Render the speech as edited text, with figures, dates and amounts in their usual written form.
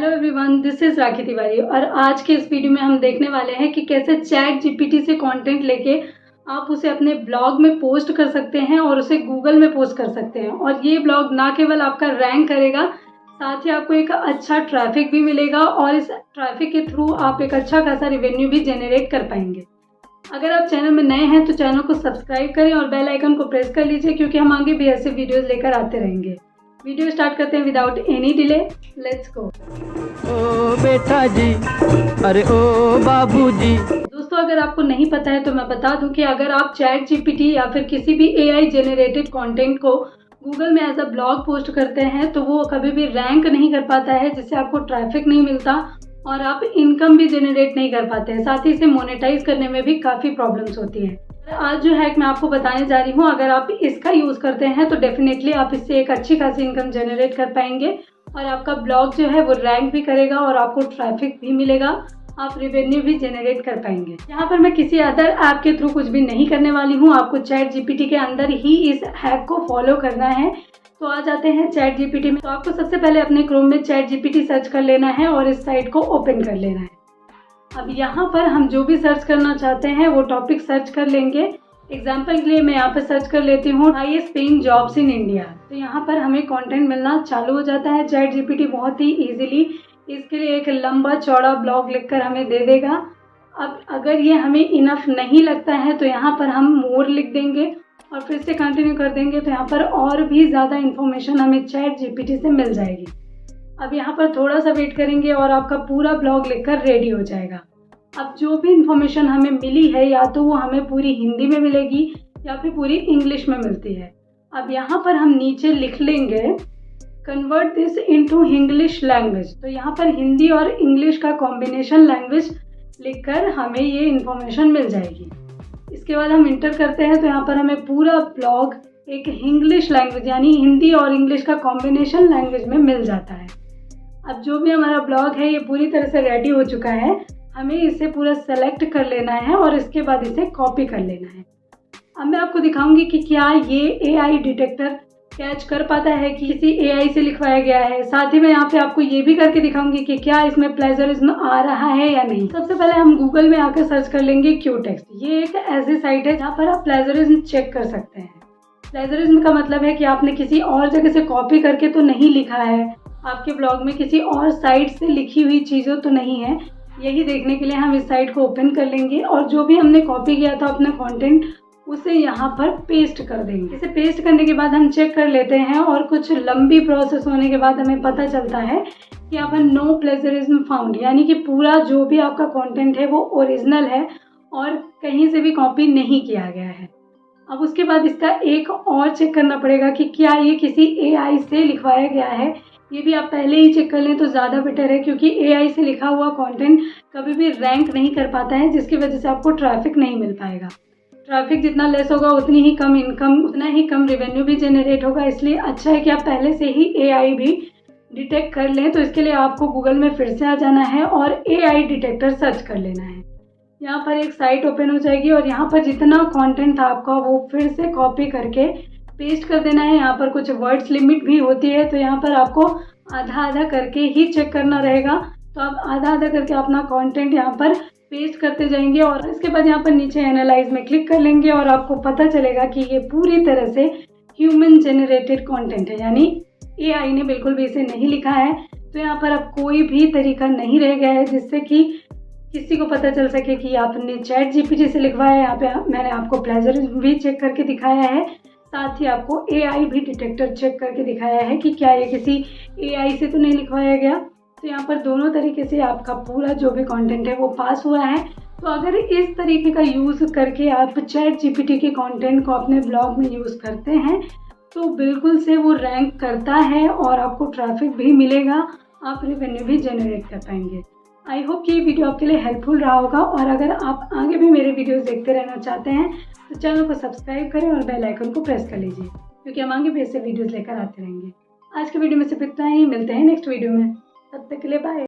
Hello everyone, this is राखी तिवारी और आज के इस वीडियो में हम देखने वाले हैं कि कैसे चैट जीपीटी से कंटेंट लेके आप उसे अपने ब्लॉग में पोस्ट कर सकते हैं और उसे गूगल में पोस्ट कर सकते हैं। और ये ब्लॉग ना केवल आपका रैंक करेगा, साथ ही आपको एक अच्छा ट्रैफिक भी मिलेगा और इस ट्रैफिक के थ्रू आप एक अच्छा खासा रेवेन्यू भी जनरेट कर पाएंगे। अगर आप चैनल में नए हैं तो चैनल को सब्सक्राइब करें और बेल आइकन को प्रेस कर लीजिए, क्योंकि हम आगे भी ऐसे वीडियोस लेकर आते रहेंगे। वीडियो स्टार्ट करते हैं without any delay. Let's go. ओ बेटा जी, अरे ओ बाबू जी। दोस्तों, अगर आपको नहीं पता है तो मैं बता दूं कि अगर आप चैट जीपीटी या फिर किसी भी एआई जनरेटेड कंटेंट को गूगल में एज अ ब्लॉग पोस्ट करते हैं तो वो कभी भी रैंक नहीं कर पाता है, जिससे आपको ट्रैफिक नहीं मिलता और आप इनकम भी जनरेट नहीं कर पाते हैं। साथ ही इसे मोनेटाइज करने में भी काफ़ी प्रॉब्लम्स होती हैं। आज जो हैक मैं आपको बताने जा रही हूँ, अगर आप इसका यूज़ करते हैं तो डेफिनेटली आप इससे एक अच्छी खासी इनकम जनरेट कर पाएंगे और आपका ब्लॉग जो है वो रैंक भी करेगा और आपको ट्रैफिक भी मिलेगा, आप रेवेन्यू भी जनरेट कर पाएंगे। यहाँ पर मैं किसी अदर ऐप के थ्रू कुछ भी नहीं करने वाली हूँ, आपको चैट जीपीटी के अंदर ही इस हैक को फॉलो करना है। तो आ जाते हैं चैट जीपीटी में। तो आपको सबसे पहले अपने क्रोम में चैट जीपीटी सर्च कर लेना है और इस साइट को ओपन कर लेना है। अब यहाँ पर हम जो भी सर्च करना चाहते हैं वो टॉपिक सर्च कर लेंगे। एग्जाम्पल के लिए मैं यहाँ पर सर्च कर लेती हूँ highest paying jobs in India. तो यहाँ पर हमें कंटेंट मिलना चालू हो जाता है। चैट जीपीटी बहुत ही इजीली इसके लिए एक लंबा चौड़ा ब्लॉग लिखकर हमें दे देगा। अब अगर ये हमें इनफ नहीं लगता है तो यहाँ पर हम मोर लिख देंगे और फिर से कंटिन्यू कर देंगे, तो यहाँ पर और भी ज़्यादा इन्फॉर्मेशन हमें चैट जीपीटी से मिल जाएगी। अब यहाँ पर थोड़ा सा वेट करेंगे और आपका पूरा ब्लॉग लिखकर रेडी हो जाएगा। अब जो भी इन्फॉर्मेशन हमें मिली है या तो वो हमें पूरी हिंदी में मिलेगी या फिर पूरी इंग्लिश में मिलती है। अब यहाँ पर हम नीचे लिख लेंगे convert this into English language. तो यहाँ पर हिंदी और इंग्लिश का कॉम्बिनेशन लैंग्वेज लिखकर हमें ये इन्फॉर्मेशन मिल जाएगी। इसके बाद हम इंटर करते हैं तो यहाँ पर हमें पूरा ब्लॉग एक इंग्लिश लैंग्वेज यानी हिंदी और इंग्लिश का कॉम्बिनेशन लैंग्वेज में मिल जाता है। अब जो भी हमारा ब्लॉग है ये पूरी तरह से रेडी हो चुका है। हमें इसे पूरा सेलेक्ट कर लेना है और इसके बाद इसे कॉपी कर लेना है। अब मैं आपको दिखाऊंगी कि क्या ये एआई डिटेक्टर कैच कर पाता है कि किसी एआई से लिखवाया गया है। साथ ही मैं यहाँ पे आपको ये भी करके दिखाऊंगी कि क्या इसमें प्लेजरिज्म आ रहा है या नहीं। सबसे पहले हम गूगल में आकर सर्च कर लेंगे क्यू टेक्स्ट। ये एक ऐसी साइट है जहाँ पर आप प्लेजरिज्म चेक कर सकते हैं। प्लेजरिज्म का मतलब है कि आपने किसी और जगह से कॉपी करके तो नहीं लिखा है, आपके ब्लॉग में किसी और साइट से लिखी हुई चीज़ों तो नहीं है। यही देखने के लिए हम इस साइट को ओपन कर लेंगे और जो भी हमने कॉपी किया था अपना कंटेंट उसे यहाँ पर पेस्ट कर देंगे। इसे पेस्ट करने के बाद हम चेक कर लेते हैं और कुछ लंबी प्रोसेस होने के बाद हमें पता चलता है कि यहाँ पर नो प्लेजरिज्म फाउंड, यानी कि पूरा जो भी आपका कंटेंट है वो ओरिजिनल है और कहीं से भी कॉपी नहीं किया गया है। अब उसके बाद इसका एक और चेक करना पड़ेगा कि क्या ये किसी एआई से लिखवाया गया है। ये भी आप पहले ही चेक कर लें तो ज़्यादा बेटर है, क्योंकि एआई से लिखा हुआ कंटेंट कभी भी रैंक नहीं कर पाता है, जिसकी वजह से आपको ट्रैफिक नहीं मिल पाएगा। ट्रैफिक जितना लेस होगा उतनी ही कम इनकम, उतना ही कम रेवेन्यू भी जनरेट होगा। इसलिए अच्छा है कि आप पहले से ही एआई भी डिटेक्ट कर लें। तो इसके लिए आपको गूगल में फिर से आ जाना है और एआई डिटेक्टर सर्च कर लेना है। यहाँ पर एक साइट ओपन हो जाएगी और यहाँ पर जितना कंटेंट था आपका वो फिर से कॉपी करके पेस्ट कर देना है। यहाँ पर कुछ वर्ड्स लिमिट भी होती है, तो यहाँ पर आपको आधा आधा करके ही चेक करना रहेगा। तो आप आधा आधा करके अपना कंटेंट यहाँ पर पेस्ट करते जाएंगे और इसके बाद यहाँ पर नीचे एनालाइज में क्लिक कर लेंगे और आपको पता चलेगा कि ये पूरी तरह से ह्यूमन जनरेटेड कंटेंट है, यानी एआई ने बिल्कुल भी इसे नहीं लिखा है। तो यहाँ पर अब कोई भी तरीका नहीं रह गया है जिससे कि किसी को पता चल सके कि आपने चैट जीपीटी से लिखवाया है। यहाँ पे मैंने आपको प्लेजरिज्म भी चेक करके दिखाया है, साथ ही आपको एआई भी डिटेक्टर चेक करके दिखाया है कि क्या ये किसी एआई से तो नहीं लिखवाया गया। तो यहाँ पर दोनों तरीके से आपका पूरा जो भी कंटेंट है वो पास हुआ है। तो अगर इस तरीके का यूज़ करके आप चैट जीपीटी के कंटेंट को अपने ब्लॉग में यूज़ करते हैं तो बिल्कुल से वो रैंक करता है और आपको ट्रैफिक भी मिलेगा, आप रेवेन्यू भी जनरेट कर पाएंगे। आई होप कि ये वीडियो आपके लिए हेल्पफुल रहा होगा और अगर आप आगे भी मेरे वीडियोस देखते रहना चाहते हैं तो चैनल को सब्सक्राइब करें और बेल आइकन को प्रेस कर लीजिए, क्योंकि हम आगे भी ऐसे वीडियोस लेकर आते रहेंगे। आज के वीडियो में सिर्फ इतना ही, मिलते हैं नेक्स्ट वीडियो में, तब तक के लिए बाय।